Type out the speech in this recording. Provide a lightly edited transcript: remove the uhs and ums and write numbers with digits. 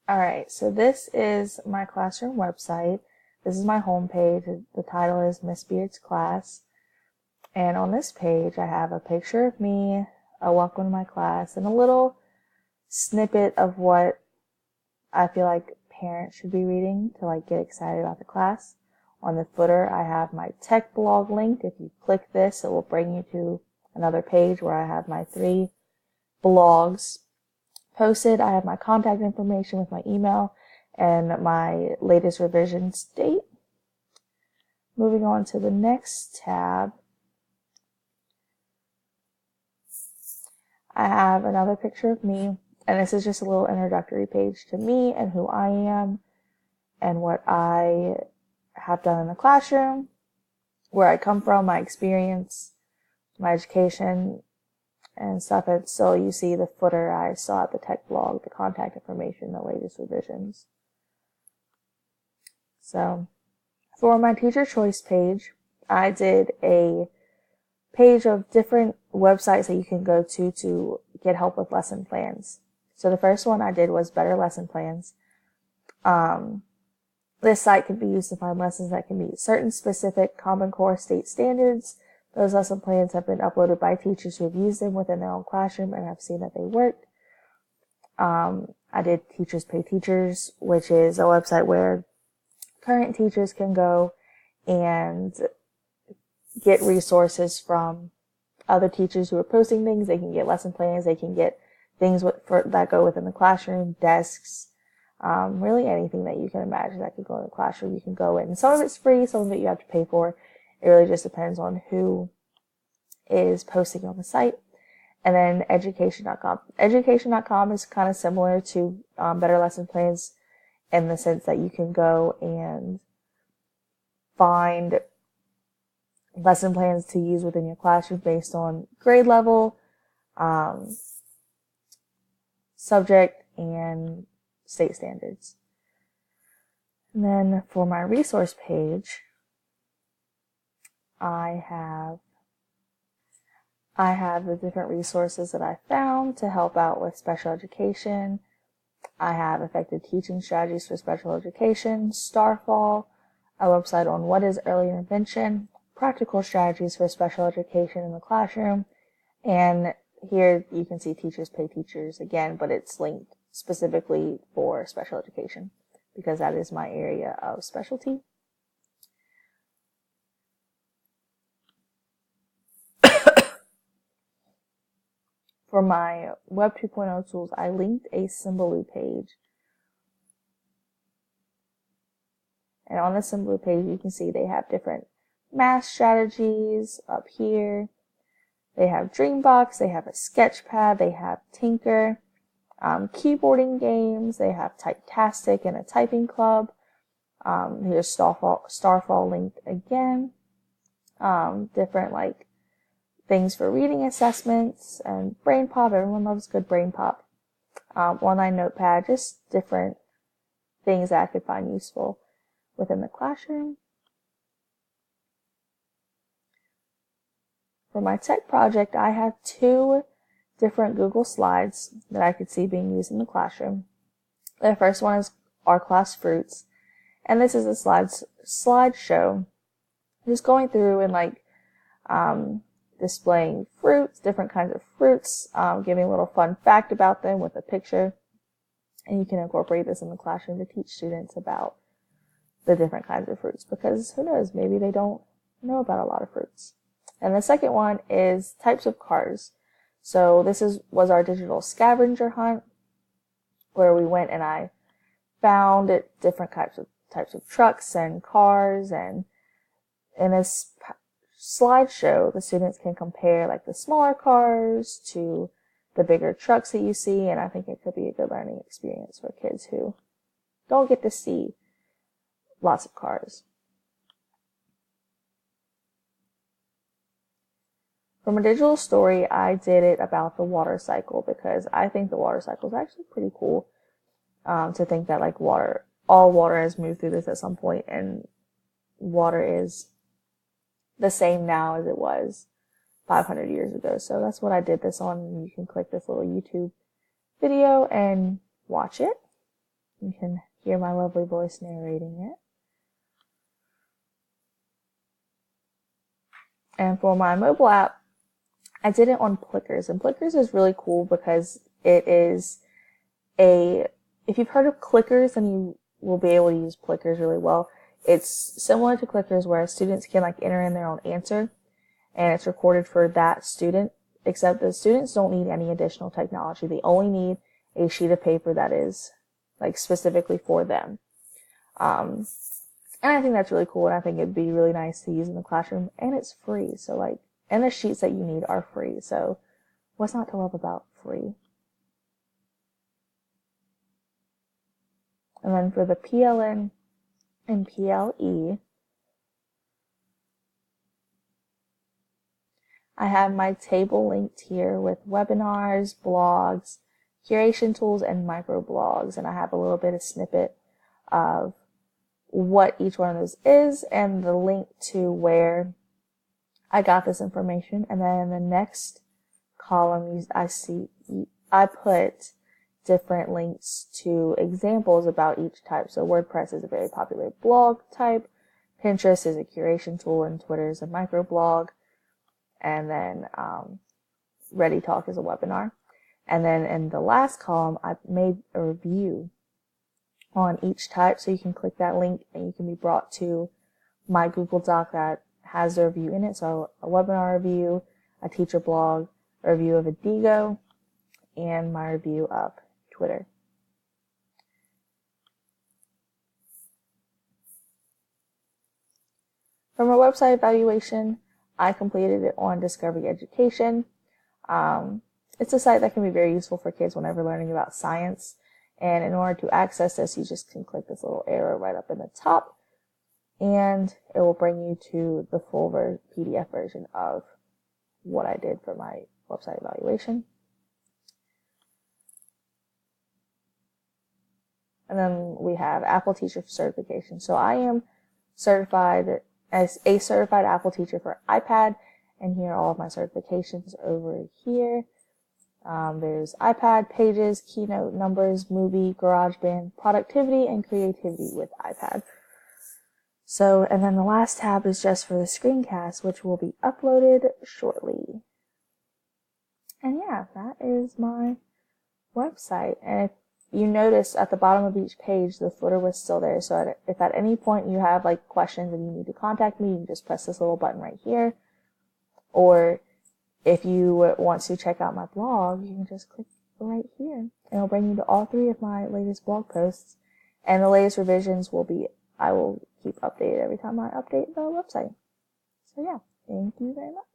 Alright, so this is my classroom website. This is my home page. The title is Miss Beard's Class. And on this page, I have a picture of me, a welcome to my class, and a little snippet of what I feel like parents should be reading to get excited about the class. On the footer, I have my tech blog linked. If you click this, it will bring you to another page where I have my 3 blogs posted. I have my contact information with my email and my latest revisions date. Moving on to the next tab, I have another picture of me, and this is just a little introductory page to me and who I am and what I have done in the classroom, where I come from, my experience, my education, and stuff. And so you see the footer, I saw at the tech blog, the contact information, the latest revisions. So for my teacher choice page, I did a page of different websites that you can go to get help with lesson plans. So the first one I did was Better Lesson Plans. This site can be used to find lessons that can meet certain specific Common Core state standards. Those lesson plans have been uploaded by teachers who have used them within their own classroom and have seen that they worked. I did Teachers Pay Teachers, which is a website where current teachers can go and get resources from other teachers who are posting things. They can get lesson plans. They can get things that go within the classroom, desks, really anything that you can imagine that could go in the classroom. You can go in. Some of it's free, some of it you have to pay for. It really just depends on who is posting on the site. And then education.com. Education.com is kind of similar to Better Lesson Plans in the sense that you can go and find lesson plans to use within your classroom based on grade level, subject, and state standards. And then for my resource page, I have the different resources that I found to help out with special education. I have effective teaching strategies for special education, Starfall, a website on what is early intervention, practical strategies for special education in the classroom, and here you can see Teachers Pay Teachers again, but it's linked specifically for special education because that is my area of specialty. For my Web 2.0 tools, I linked a Symbaloo page. And on the Symbaloo page, you can see they have different math strategies up here. They have Dreambox, they have a Sketchpad, they have Tinker, keyboarding games, they have Typetastic and a typing club. Here's Starfall linked again. Different things for reading assessments and Brain Pop. Everyone loves good Brain Pop. Online Notepad, just different things that I could find useful within the classroom. For my tech project, I have 2 different Google Slides that I could see being used in the classroom. The first one is Our Class Fruits, and this is a slideshow, just going through and displaying fruits, different kinds of fruits, giving a little fun fact about them with a picture, and you can incorporate this in the classroom to teach students about the different kinds of fruits, because who knows, maybe they don't know about a lot of fruits. And the second one is types of cars. So this was our digital scavenger hunt, where we went and I found different types of trucks and cars, and in this slideshow, the students can compare the smaller cars to the bigger trucks that you see, and I think it could be a good learning experience for kids who don't get to see lots of cars. From a digital story, I did it about the water cycle because I think the water cycle is actually pretty cool. To think that all water has moved through this at some point, and water is the same now as it was 500 years ago. So that's what I did this on. You can click this little YouTube video and watch it. You can hear my lovely voice narrating it. And for my mobile app, I did it on Plickers, and Plickers is really cool because it is if you've heard of Clickers, then you will be able to use Plickers really well. It's similar to Clickers where students can enter in their own answer, and it's recorded for that student, except the students don't need any additional technology. They only need a sheet of paper that is specifically for them. And I think that's really cool, and I think it'd be really nice to use in the classroom, and it's free. So and the sheets that you need are free. So what's not to love about free? And then for the PLN and PLE, I have my table linked here with webinars, blogs, curation tools, and microblogs. And I have a little bit of snippet of what each one of those is and the link to where I got this information. And then in the next column, I put different links to examples about each type. So WordPress is a very popular blog type, Pinterest is a curation tool, and Twitter is a microblog, and then ReadyTalk is a webinar. And then in the last column, I made a review on each type, so you can click that link and you can be brought to my Google Doc that has the review in it. So a webinar review, a teacher blog, a review of Adigo, and my review of Twitter. For my website evaluation, I completed it on Discovery Education. It's a site that can be very useful for kids whenever learning about science. And in order to access this, you just can click this little arrow right up in the top, and it will bring you to the full PDF version of what I did for my website evaluation. And then we have Apple Teacher Certification. So I am certified as a certified Apple teacher for iPad, and here are all of my certifications over here. There's iPad, Pages, Keynote, Numbers, Movie, GarageBand, Productivity, and Creativity with iPad. So, and then the last tab is just for the screencast, which will be uploaded shortly. And yeah, that is my website. And if you notice at the bottom of each page, the footer was still there. So if at any point you have questions and you need to contact me, you can just press this little button right here. Or if you want to check out my blog, you can just click right here. And it'll bring you to all 3 of my latest blog posts. And the latest revisions I will keep updated every time I update the website. So yeah, thank you very much.